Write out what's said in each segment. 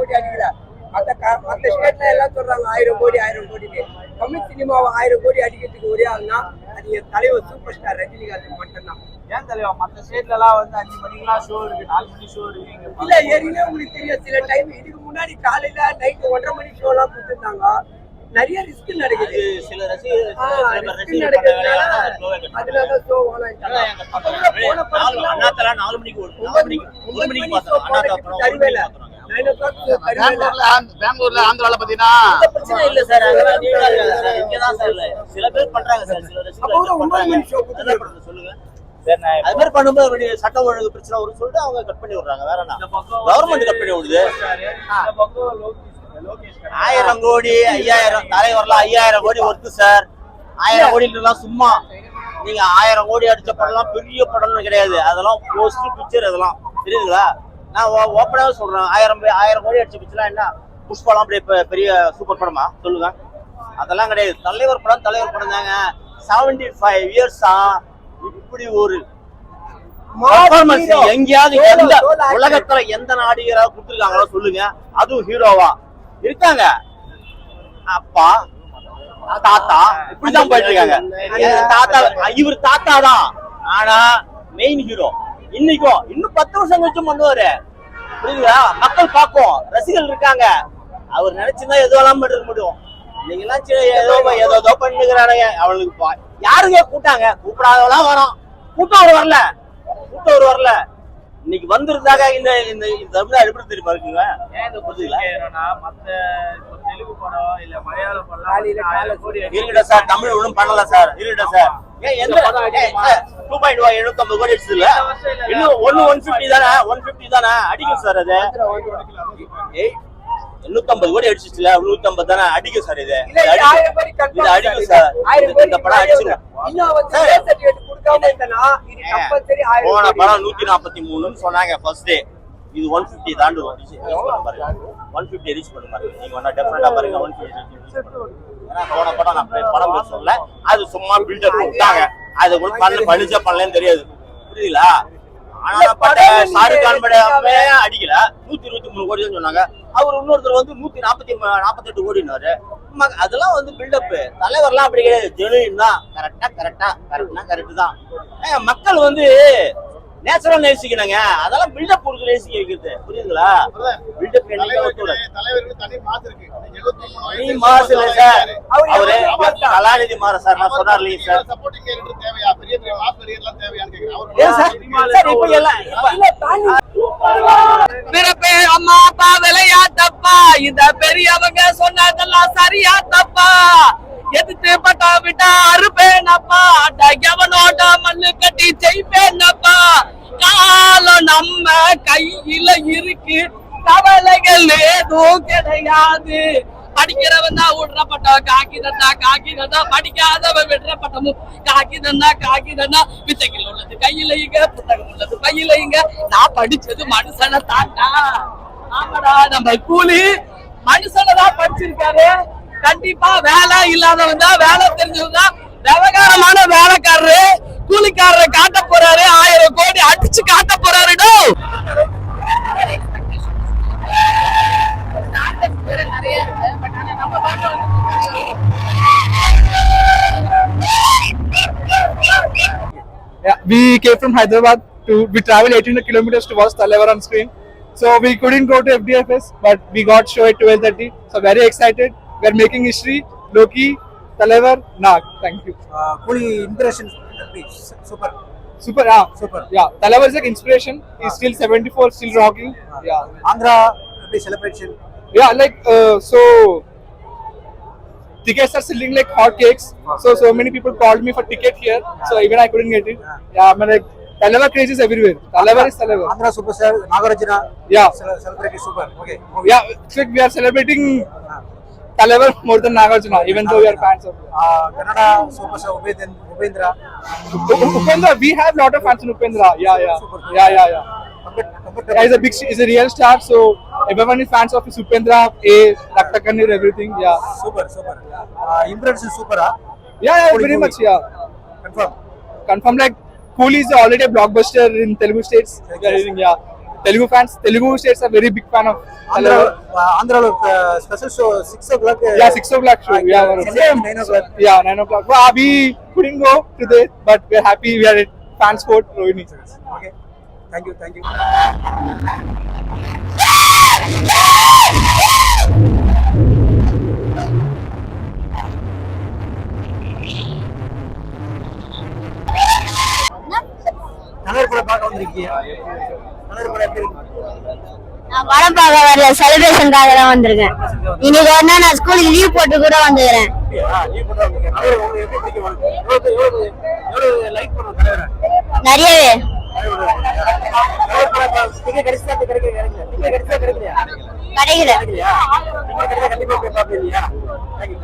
கோடி அடிக்கல. மற்ற ஸ்டேட்ல எல்லாம் சொல்றாங்க 1000 கோடி 1000 கோடின்னு. தமிழ் சினிமாவை 1000 கோடி அடிக்கிறதுக்கு ஒரே ஆள்னா அது என் தலைவர் சூப்பர் ஸ்டார் ரஜினிகாந்த் மட்டும்தான். ஏன் தலைவா மற்ற ஸ்டேட்ல எல்லாம் வந்து 5 மணிக்கெல்லாம் ஷோ இருக்கு, 4 மணி ஷோ இருக்கு. இல்ல ஏற்கனவே உங்களுக்கு தெரியும், சில டைம் இதுக்கு முன்னாடி காலையில நைட் 1:30 மணி ஷோ எல்லாம் கொடுத்துருந்தாங்க. நிறைய ரிஸ்க் நடக்குது. சில ரசிகர்கள் அதனாலதான் ஷோ அண்ணாத்தல 4 மணிக்கு 9 மணிக்கு பார்த்தோம். பெங்களூர்ல ஆந்திரால பாத்தீங்கன்னா பிரச்சனை இல்ல சார், இங்கதான் சார் இல்ல சில பேர் பண்றாங்க சார். சில ரசிகர்கள் சொல்லுங்க அது மாதிரி பண்ணும்போது சட்டம் ஒழுங்கு பிரச்சனை ஒரு சொல்லிட்டு அவங்க கட் பண்ணி விடுறாங்க. வேற என்ன கவர்மெண்ட் கட் பண்ணி விடுது. 1000 கோடி 5000 தலைவர்லாம் 5000 கோடி ஒர்த்து சார். 1000 கோடிலாம் சும்மா நீங்க 1000 கோடி அடிச்ச படம்லாம் பெரிய படம்னு கிடையாது. அதெல்லாம் போஸ்ட் பிக்சர் அதெல்லாம் தெரியுதுங்களா? நான் ஓப்பனாவே சொல்றேன், 1000 கோடி அடிச்ச பிக்சர்லாம் என்ன புஷ்பாலாம் அப்படியே பெரிய சூப்பர் படமா சொல்லுங்க? அதெல்லாம் கிடையாது. தலைவர் படம் தாங்க. 75 இயர்ஸா இப்படி ஒரு எங்கேயாவது எந்த உலகத்துல எந்த நாடிகராவது கொடுத்துருக்காங்களோ சொல்லுங்க? அதுவும் ஹீரோவா இருக்காங்க. அப்பா தாத்தா இப்படிதான் போயிட்டு இருக்காங்க. தாத்தா இவர் தாத்தா தான், ஆனா மெயின் ஹீரோ இன்னைக்கும் இன்னும் 10 வருஷம் கழிச்சு பண்ணுவாரு. புரியுதுங்களா? மக்கள் பார்ப்போம், ரசிகர்கள் இருக்காங்க. அவர் நினைச்சுதான் எதுவெல்லாம் பண்ணிருக்க முடியும். நீங்க எல்லாம் ஏதோ பண்ணுகிறானுங்க. அவளுக்கு யாருங்க கூட்டாங்க? கூப்பிடாதவெல்லாம் வரும். கூட்டம் அவர் வரல. இன்னைக்கு வந்திருந்தாங்க இந்த தமிழ்நாடு எப்படி தெரியுமா இருக்குங்க? மத்த தெலுங்கு படம் இல்ல மலையாள படம் இருக்கட்டும் சார், தமிழ் ஒண்ணும் பண்ணல சார். இருக்கட்டும் சார், 2.5 750 கோடி அடிச்சது இல்ல, இன்னும் 150 தானே அடிக்கும் சார். அது 850 கோடி அடிச்சிச்சுல, 150 தானே அடிக்கும் சார். இது அடிக்கும் சார். இந்த படம் அடிச்சிடும். போன படம் 143 சொன்னாங்க ஃபர்ஸ்ட் டே. இது 150 தாண்டும். 150 ரீச் பண்ண பாருங்க. நீங்க வேணா டெஃபினட்டா பாருங்க 150. போன படம் நான் படம் பேர் சொல்ல, அது சும்மா பில்டப் கொடுத்தாங்க. அது பண்ணிச்சா பண்ணலன்னு தெரியாது. புரியுதுங்களா? ஆனா ஷாருக் கான் படமே அடிக்கல, 123 கோடி தான் சொன்னாங்க. அவர் இன்னொருத்தர் வந்து 148 கோடினாரு. அதெல்லாம் வந்து பில்டப். தலைவர்லாம் அப்படி கிடையாது, ஜெனுவின் தான். கரெக்ட் தான். மக்கள் வந்து நேச்சுரல் நேசிக்கணுங்க. அதெல்லாம் பில்டப் கொடுத்து நேசிக்க வைக்கிறது. புரியுதுங்களா? பில்டப் மாசு இல்ல சார். அவரு கலாநிதி மாற சார் நான் சொன்னார் இல்லையா சார்? பிறப்பே அம்மா அப்பா விளையா தப்பா, இந்த பெரியவங்க சொன்னதெல்லாம் சரியா தப்பா, எதிர்த்து பட்டா விட்டா அறுப்பேனப்பா, எவனோட மண்ணு கட்டி செய்ப்பேனப்பா, காலம் நம்ம கையில இருக்கு, கவலைகள் எதுவும் கிடையாது, படிக்கிறவன் தான் விடுறப்பட்டவன் காக்கிதா, படிக்காதவன் விடுறப்பட்டமும் காக்கிதா, வித்தைகள் உள்ளது கையிலைங்க, புத்தகம் உள்ளது பையிலைங்க, நான் படிச்சது மனுஷனை தாண்டா. ஆமாடா, நம்ம கூலி மனுஷனை தான் படிச்சிருக்காரு. கண்டிப்பா வேலை இல்லாதவன் தான், வேலை தெரிஞ்சவன் தான் விவகாரமான வேலைக்காரரு. கூலிக்காரரை காட்ட போறாரு, 1000 கோடி அடிச்சு காட்ட போறாரு. Yeah, we came from Hyderabad we traveled 800 kilometers to watch Talavar on screen. So we couldn't go to FDFS, but we got show at 12:30. So very excited. We are making history. Loki, Talavar, Nag. Thank you. Fully impression, super. Super, yeah. Talavar is like inspiration. He's still 74, still rocking. Yeah. Andhra celebration. Yeah, like so. Tickets are selling like hotcakes. So many people called me for ticket here. So even I couldn't get it. Yeah, I mean like Talavar craze is everywhere. Talavar is Talavar. Andhra superstar Nagarjuna. Yeah. Celebrating super. Okay. Yeah, it's like we are celebrating Talavar more than Nagarjuna, even though we are fans of Kannada superstar Upendra. Upendra, we have lot of fans in Upendra. Yeah. He's a real star. So everyone is fans of Upendra, Dr. Kannir, everything. Yeah. Super. Impression super. Yeah, very much. Yeah. Confirm. Like Cooley is already a blockbuster in Telugu states. Yeah. Telugu fans, Telugu states are very big fan of Andhra special show 6 o'clock. Yeah, 6 o'clock show. Yeah, same 9 o'clock. Yeah, 9 o'clock. Well, we couldn't go today, but we're happy we are at Fans Fort Rohini. Okay. Thank you. Colour படம் பார்க்க வந்திருக்கீங்க. Colour படம் எப்படி இருக்கு? நான் படம் பார்க்க வரல, செலிப்ரேஷனுக்காக தான் வந்திருக்கேன். இன்னைக்கு ஒரு நாள் நான் ஸ்கூலுக்கு லீவ் போட்டு கூட வந்துக்கிறேன். லீவ் போட்டு வந்திருக்கீங்க. கலர் உங்களுக்கு எப்படி பிடிக்கும்? எவ்வளவு லைக் பண்ணுங்க கலரை? நிறையவே. கலர் படம் டிக்கெட் கிடைச்சா கிடைக்கலையா? கிடைக்கல. கண்டிப்பா போய் பார்ப்பீங்க. தேங்க்யூ.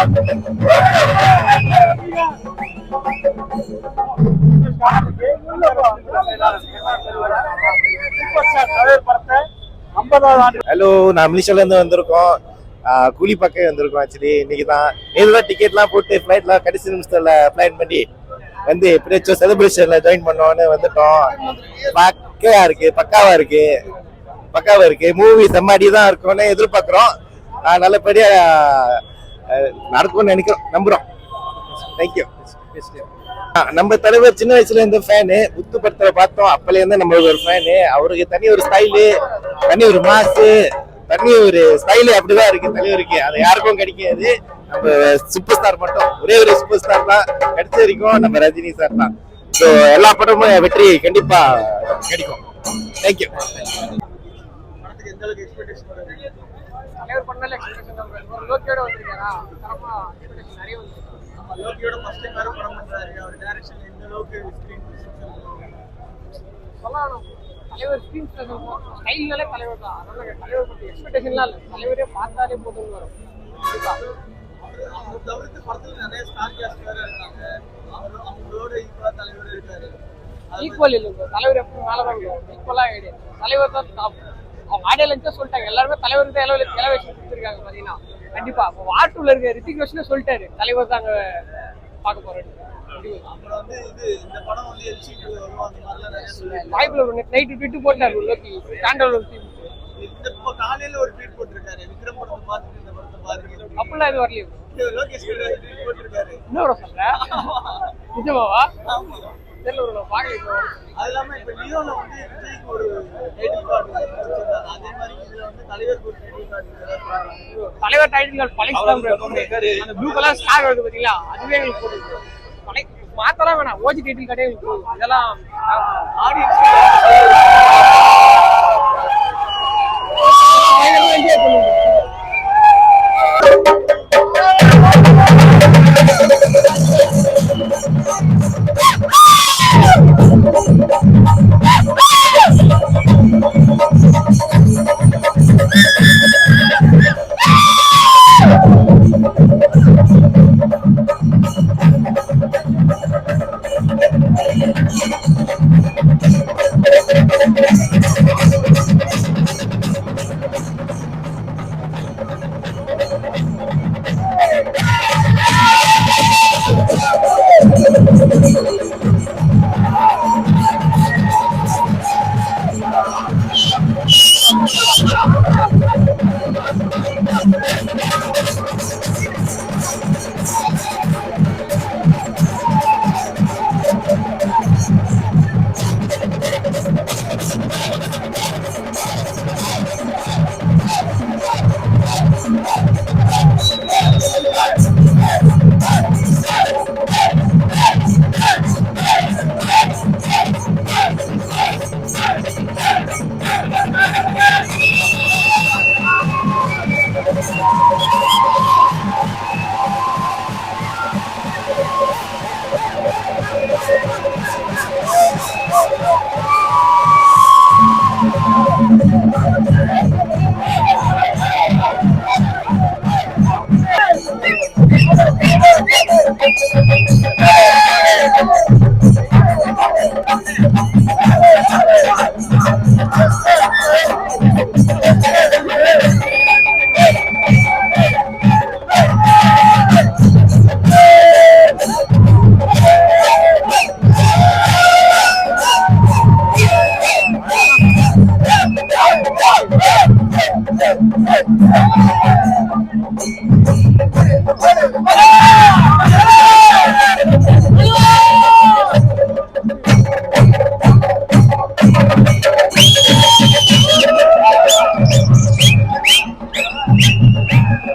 ஹலோ, நான் மலேசியால இருந்து வந்திருக்கோம். கூலி பக்கம் வந்திருக்கோம். ஆக்சுவலி இன்னைக்கு தான் நேரில் டிக்கெட்லாம் போட்டு ஃப்ளைட்லாம் கடைசி நிமிஷத்துல பிளான் பண்ணி வந்து எப்படியாச்சும் செலிப்ரேஷன்ல ஜாயின் பண்ணோன்னு வந்துட்டோம். பக்காவா இருக்கு. மூவி செம்மாடி தான் இருக்கும்னு எதிர்பார்க்கிறோம். நல்லபடியா நடக்கும்னு நம்புறோம். தேங்க்யூ. நம்ம தலைவர் சின்ன வயசுல இருந்த ஃபேனு. முத்து படத்துல பார்த்தோம், அப்பல இருந்து நம்ம ஒரு ஃபேனு. அவருக்கு தனி ஒரு ஸ்டைலு, தனி ஒரு மாசு, தனி ஒரு ஸ்டைலு அப்படிதான் இருக்கு தலைவருக்கு. அது யாருக்கும் கிடைக்காது. நம்ம சூப்பர் ஸ்டார் மட்டும், ஒரே ஒரு சூப்பர் ஸ்டார் தான் கிடைச்ச வரைக்கும் நம்ம ரஜினி சார் தான். ஸோ எல்லா படமும் வெற்றி கண்டிப்பா கிடைக்கும். தேங்க்யூ. தலைவர் பண்ணல எக்ஸ்பெக்டேஷன் லோக்கியோட வந்திருக்காரா? தரமா எக்ஸ்பெக்டேஷன் நிறைய வந்து லோக்கியோட ஃபர்ஸ்ட் டைம் வேற படம் பண்றாரு. அவர் டைரக்ஷன் இந்த அளவுக்கு ஸ்கிரீன் சொல்லணும். தலைவர் ஸ்கிரீன் ஸ்டைல்னாலே தலைவர் தான். அதனால தலைவர் பத்தி எக்ஸ்பெக்டேஷன்லாம் இல்லை. தலைவரே பார்த்தாலே போதும் வரும். அவங்க தவிர்த்து படத்துல நிறைய ஸ்டார் கேஸ்ட் வேற இருக்காங்க. அவங்களோட ஈக்குவலா தலைவர் இருக்காரு. ஈக்குவல் இல்லை, தலைவர் எப்படி மேலே தான் ஈக்குவலா கிடையாது. தலைவர் தான் டாப். அவங்க ஆடியன்ஸே சொல்லிட்டாங்க, எல்லாருமே தலைவருக்கு தான் எலவேஷன் கொடுத்துருக்காங்க. பார்த்தீங்கன்னா கண்டிப்பா வாட்டூர்ல இருக்க ரித்திக் ரோஷனே சொல்லிட்டாரு தலைவர் தான் அங்க பார்க்க போறேன். அப்புறம் வந்து இது இந்த படம் வந்து எல்சிக்கு வரும் அந்த மாதிரிலாம் நிறைய சொல்லுவாங்க. வாய்ப்புல நைட்டு ட்வீட் போட்டாரு லோக்கி ஸ்டாண்டர்ட் ஒரு டீம். இந்த காலையில ஒரு ட்வீட் போட்டிருக்காரு, விக்ரம் படத்தை பார்த்துட்டு இந்த படத்தை பாருங்க அப்படிலாம் இது வரலையே. லோகேஷ் ட்வீட் போட்டிருக்காரு. இன்னொரு சொல்ல நிஜமாவா? தெரியல, ஒரு பாக்கல. அது இல்லாம இப்ப லியோல வந்து விஜய்க்கு ஒரு டைட்டில் கார்டு வச்சிருக்காங்க. அதே மாதிரி இதுல வந்து தலைவருக்கு ஒரு டைட்டில் கார்டு. தலைவர் டைட்டில் கார்டு பழைய அந்த ப்ளூ கலர் ஸ்டார் வருது பாத்தீங்களா, அதுவே எங்களுக்கு போடுது. பழைய மாத்தலாம் வேணாம், ஓஜி டைட்டில் கார்டே எங்களுக்கு போடுது. இதெல்லாம் ஆடியன்ஸ் என்ஜாய் பண்ணுங்க.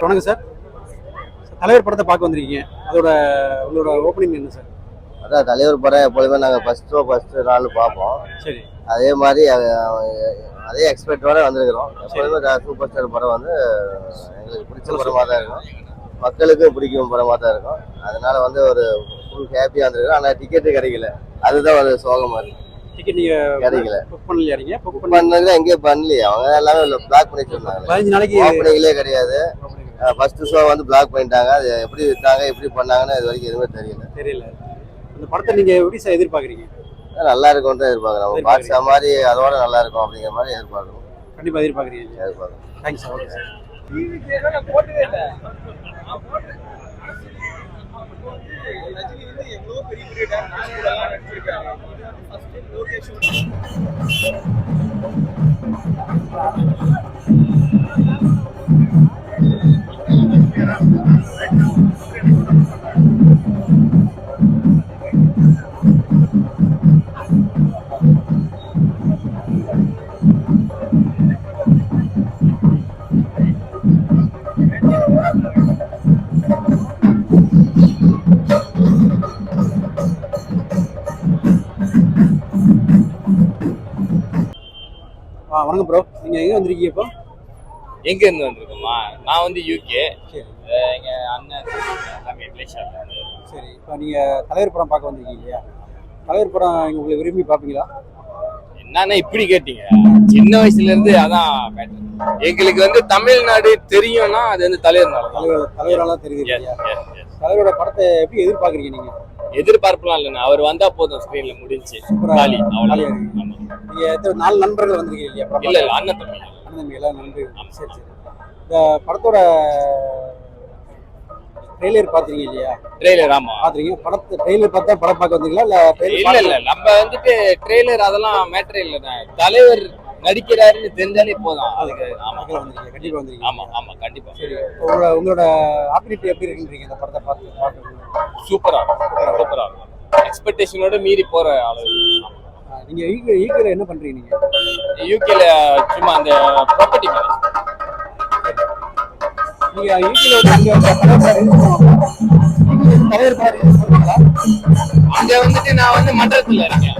வணக்கம் சார். தலைவர் படத்தை பார்க்க வந்திருக்கீங்க, அதோட உங்களோட ஓப்பனிங் என்ன சார்? அதான் தலைவர் படம் எப்பொழுதுமே நாங்கள் ஃபர்ஸ்ட் நாள் பார்ப்போம். சரி, அதே மாதிரி அதே எக்ஸ்பெக்டோட வந்திருக்கிறோம். எப்பொழுதுமே சூப்பர் ஸ்டார் படம் வந்து எங்களுக்கு பிடிச்ச படமாக தான் இருக்கும், மக்களுக்கும் பிடிக்கும் படமாக தான் இருக்கும். அதனால வந்து ஒரு ஃபுல் ஹாப்பியாக வந்திருக்கோம். ஆனால் டிக்கெட்டு கிடைக்கல, அதுதான் ஒரு சோகமாக இருக்கு. டிக்கெட் நீங்கள் கிடைக்கல, புக் பண்ணலையா? நீங்கள் புக் பண்ணதுல எங்கேயும் பண்ணலையே, அவங்க எல்லாமே பிளாக் பண்ணி சொன்னாங்க. 15 நாளைக்கு ஓப்பனிங்லேயே கிடையாது. ஃபர்ஸ்ட் ஷோ வந்து பிளாக் பண்ணிட்டாங்க. அது எப்படி விட்டாங்க எப்படி பண்ணாங்கன்னு இது வரைக்கும் எதுவுமே தெரியல. அந்த படத்தை நீங்க எப்படி சார் எதிர்பார்க்குறீங்க? நல்லா இருக்கும்னு தான் எதிர்பார்க்குறோம். பாக்ஸா மாதிரி அதோட நல்லா இருக்கும் அப்படிங்கிற மாதிரி எதிர்பார்க்கணும். கண்டிப்பா எதிர்பார்க்குறீங்க. எதிர்பார்க்கணும். Thanks sir. Okay sir. போட்டதே இல்லை. ரஜினி வந்து எவ்வளோ பெரிய பெரிய டான்ஸ் கூட எல்லாம் நடிச்சிருக்காரு. ஃபர்ஸ்ட் டைம் லோகேஷ் வணக்கம் ப்ரோ. நீங்க எங்க வந்திருக்கீங்க இப்போ? எங்க இருந்து வந்திருக்கோமா? நான் வந்து யூகே. எங்க அண்ணன் எல்லாமே மலேசியால. சரி, இப்போ நீங்க தலைவர் படம் பார்க்க வந்திருக்கீங்க இல்லையா? தலைவர் படம் உங்களை விரும்பி பார்ப்பீங்களா? என்னன்னா இப்படி கேட்டீங்க, சின்ன வயசுல இருந்து அதான் எங்களுக்கு வந்து தமிழ்நாடு தெரியும்னா அது வந்து தலைவரால தெரியுது. தலைவரோட படத்தை எப்படி எதிர்பார்க்குறீங்க நீங்க? எதிர்பார்ப்பெல்லாம் இல்லைண்ணா, அவர் வந்தா போதும், ஸ்கிரீன்ல முடிஞ்சு காலி அவ்வளோ. நீங்க 4 நண்பர்கள் வந்திருக்கீங்க இல்லையா? இல்ல அண்ணன் தம்பி எல்லாம் நண்பர்கள். சரி. இந்த படத்தோட ட்ரெய்லர் பாத்தீங்க இல்லையா? ட்ரெய்லர் ஆமா பாத்தீங்க. படத்தை ட்ரெய்லர் பார்த்தா படம் பார்க்க வந்தீங்களா இல்ல நம்ம வந்துட்டு ட்ரெய்லர் அதெல்லாம் மேட்டர் இல்லைண்ணா, தலைவர் நடிக்கிறாருன்னு தெரிஞ்சாலே போதும் அதுக்கு. ஆமா கண்டிப்பா வந்திருக்கீங்க. ஆமா கண்டிப்பா. சரி, உங்களோட ஆப்பர்ச்சுனிட்டி எப்படி இருக்குன்றீங்க இந்த படத்தை பார்த்து? சூப்பரா இருக்கும். எக்ஸ்பெக்டேஷனோட மீறி போற அளவு. நீங்க யூகேல என்ன பண்றீங்க? நீங்க யூகேல சும்மா அந்த ப்ராப்பர்ட்டி மேனேஜ். நீங்க யூகேல அங்க வந்துட்டு நான் வந்து மண்டலத்துல இருக்கேன்.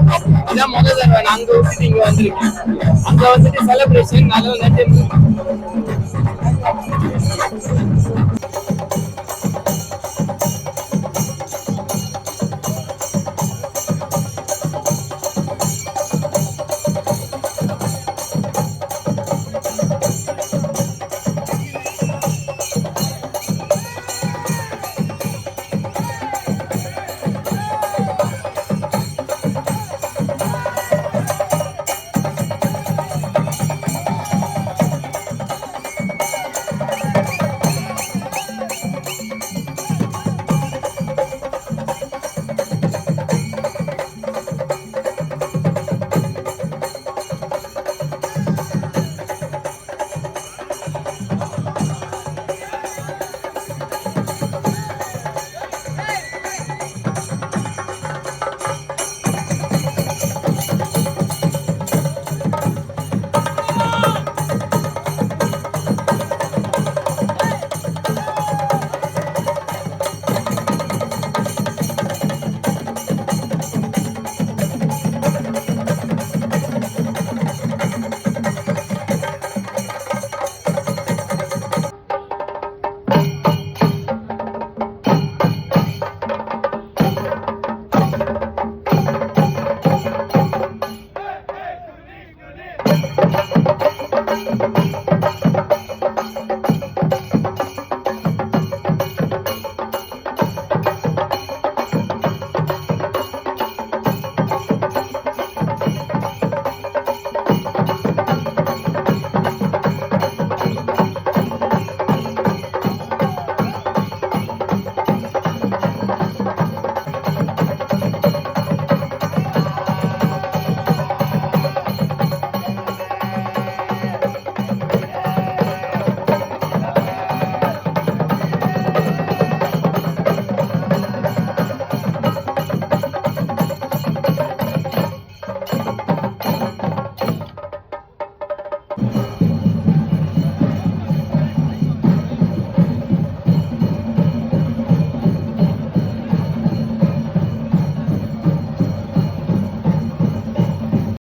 இதான் முதல் தடவை நான் அங்க விட்டுட்டு இங்க வந்திருக்கேன். அங்க வந்துட்டு செலிப்ரேஷன் நல்லா